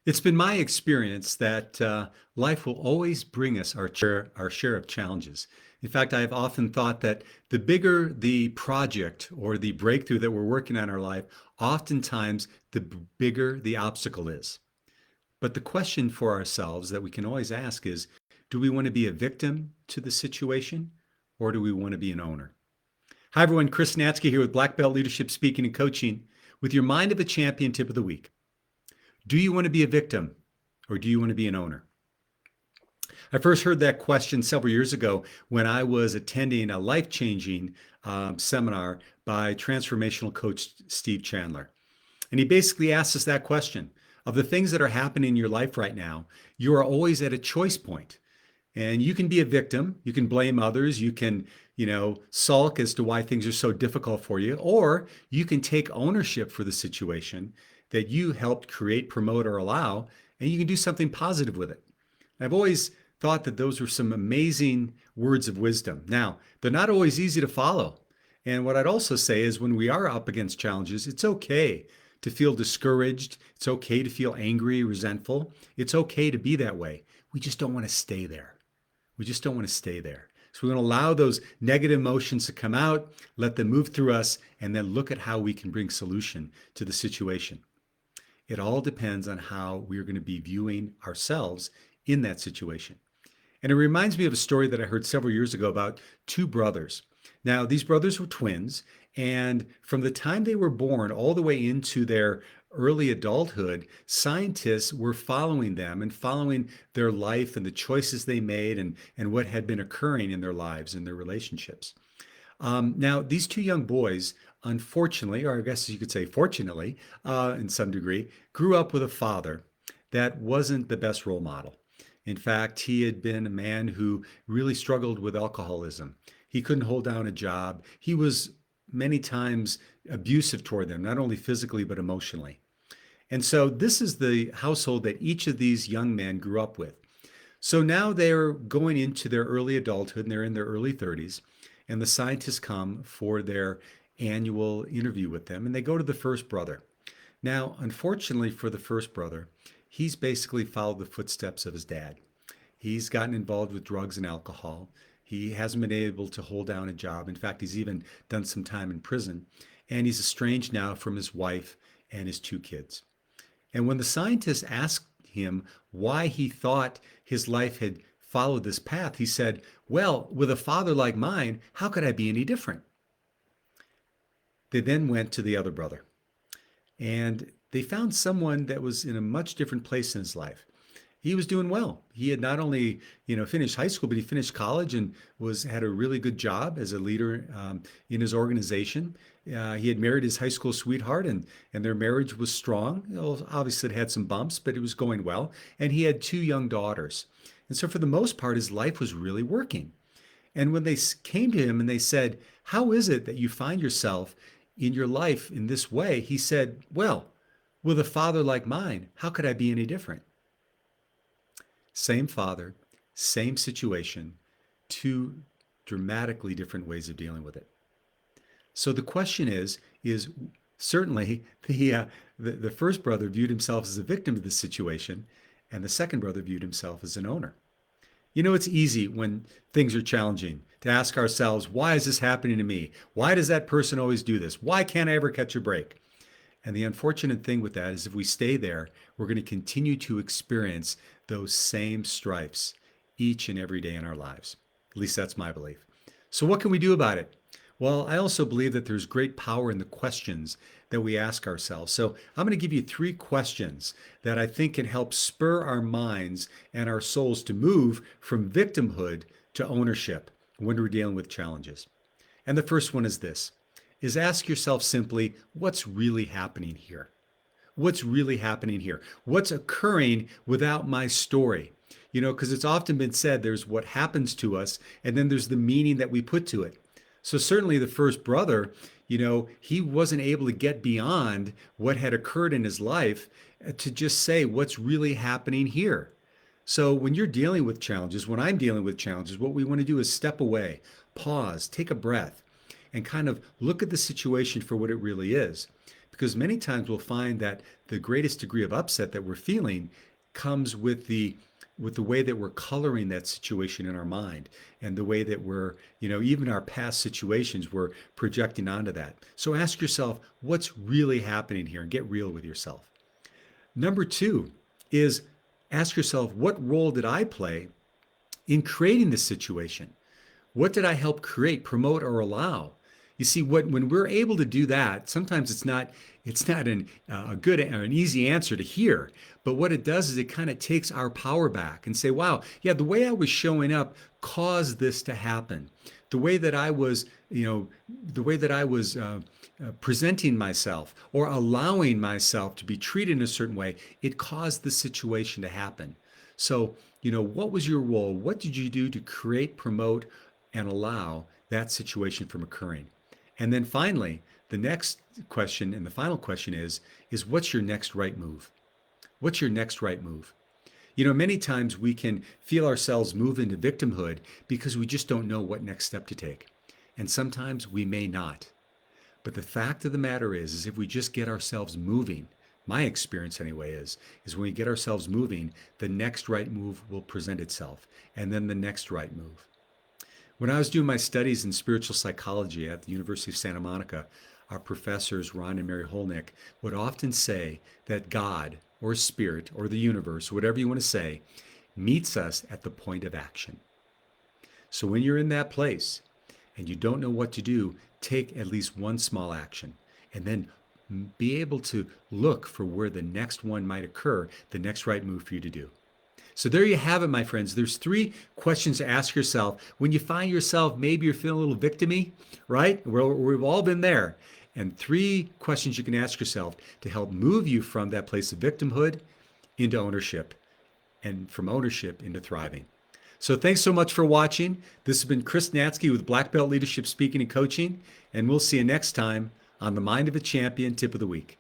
It's been my experience that life will always bring us our share of challenges. In fact, I've often thought that the bigger the project or the breakthrough that we're working on in our life, oftentimes the bigger the obstacle is. But the question for ourselves that we can always ask is, do we want to be a victim to the situation or do we want to be an owner? Hi, everyone. Chris Natzke here with Black Belt Leadership Speaking and Coaching with your Mind of a Champion tip of the week. Do you want to be a victim or do you want to be an owner? I first heard that question several years ago when I was attending a life changing seminar by transformational coach Steve Chandler. And he basically asked us that question of the things that are happening in your life right now, you are always at a choice point. And you can be a victim, you can blame others, you can, sulk as to why things are so difficult for you, or you can take ownership for the situation that you helped create, promote, or allow, and you can do something positive with it. I've always thought that those were some amazing words of wisdom. Now, they're not always easy to follow. And what I'd also say is when we are up against challenges, it's okay to feel discouraged. It's okay to feel angry, resentful. It's okay to be that way. We just don't want to stay there. We just don't want to stay there. So we want to allow those negative emotions to come out, let them move through us, and then look at how we can bring solution to the situation. It all depends on how we're going to be viewing ourselves in that situation. And it reminds me of a story that I heard several years ago about two brothers. Now, these brothers were twins, and from the time they were born all the way into their early adulthood, scientists were following them and following their life and the choices they made and what had been occurring in their lives and their relationships. Now, these two young boys, unfortunately, or I guess you could say fortunately, in some degree, grew up with a father that wasn't the best role model. In fact, he had been a man who really struggled with alcoholism. He couldn't hold down a job. He was many times abusive toward them, not only physically, but emotionally. And so, this is the household that each of these young men grew up with. So now they're going into their early adulthood and they're in their early 30s. And the scientists come for their annual interview with them and they go to the first brother. Now, unfortunately for the first brother, he's basically followed the footsteps of his dad. He's gotten involved with drugs and alcohol. He hasn't been able to hold down a job. In fact, he's even done some time in prison. And he's estranged now from his wife and his two kids. And when the scientists asked him why he thought his life had followed this path, he said, well, with a father like mine, how could I be any different? They then went to the other brother and they found someone that was in a much different place in his life. He was doing well. He had not only, finished high school, but he finished college and had a really good job as a leader in his organization. He had married his high school sweetheart, and their marriage was strong. Obviously, it had some bumps, but it was going well. And he had two young daughters. And so, for the most part, his life was really working. And when they came to him and they said, how is it that you find yourself in your life in this way? He said, well, with a father like mine, how could I be any different? Same father, same situation, two dramatically different ways of dealing with it. So the question is certainly the first brother viewed himself as a victim of the situation, and the second brother viewed himself as an owner. It's easy when things are challenging to ask ourselves, why is this happening to me? Why does that person always do this? Why can't I ever catch a break? And the unfortunate thing with that is if we stay there, we're going to continue to experience those same stripes each and every day in our lives. At least that's my belief. So what can we do about it? Well, I also believe that there's great power in the questions that we ask ourselves. So I'm going to give you 3 questions that I think can help spur our minds and our souls to move from victimhood to ownership when we're dealing with challenges. And the first one is ask yourself simply, what's really happening here? What's really happening here? What's occurring without my story? Because it's often been said there's what happens to us, and then there's the meaning that we put to it. So certainly the first brother, he wasn't able to get beyond what had occurred in his life to just say what's really happening here. So when you're dealing with challenges, when I'm dealing with challenges, what we want to do is step away, pause, take a breath, and kind of look at the situation for what it really is. because many times we'll find that the greatest degree of upset that we're feeling comes with the way that we're coloring that situation in our mind and the way that we're, even our past situations, we're projecting onto that. So ask yourself, what's really happening here, and get real with yourself. Number two is ask yourself, what role did I play in creating this situation? What did I help create, promote, or allow? You see, when we're able to do that, sometimes it's not a good or an easy answer to hear. But what it does is it kind of takes our power back and say, wow, yeah, the way I was showing up caused this to happen. The way that I was, presenting myself or allowing myself to be treated in a certain way, it caused the situation to happen. So, what was your role? What did you do to create, promote, and allow that situation from occurring? And then finally, the next question and the final question is what's your next right move? What's your next right move? Many times we can feel ourselves move into victimhood because we just don't know what next step to take. And sometimes we may not. But the fact of the matter is if we just get ourselves moving, my experience anyway is when we get ourselves moving, the next right move will present itself, and then the next right move. When I was doing my studies in spiritual psychology at the University of Santa Monica, our professors, Ron and Mary Holnick, would often say that God, or spirit, or the universe, whatever you want to say, meets us at the point of action. So when you're in that place and you don't know what to do, take at least one small action and then be able to look for where the next one might occur, the next right move for you to do. So there you have it, my friends. There's 3 questions to ask yourself when you find yourself, maybe you're feeling a little victim-y, right? We've all been there. And 3 questions you can ask yourself to help move you from that place of victimhood into ownership, and from ownership into thriving. So thanks so much for watching. This has been Chris Natzke with Black Belt Leadership Speaking and Coaching, and we'll see you next time on the Mind of a Champion Tip of the Week.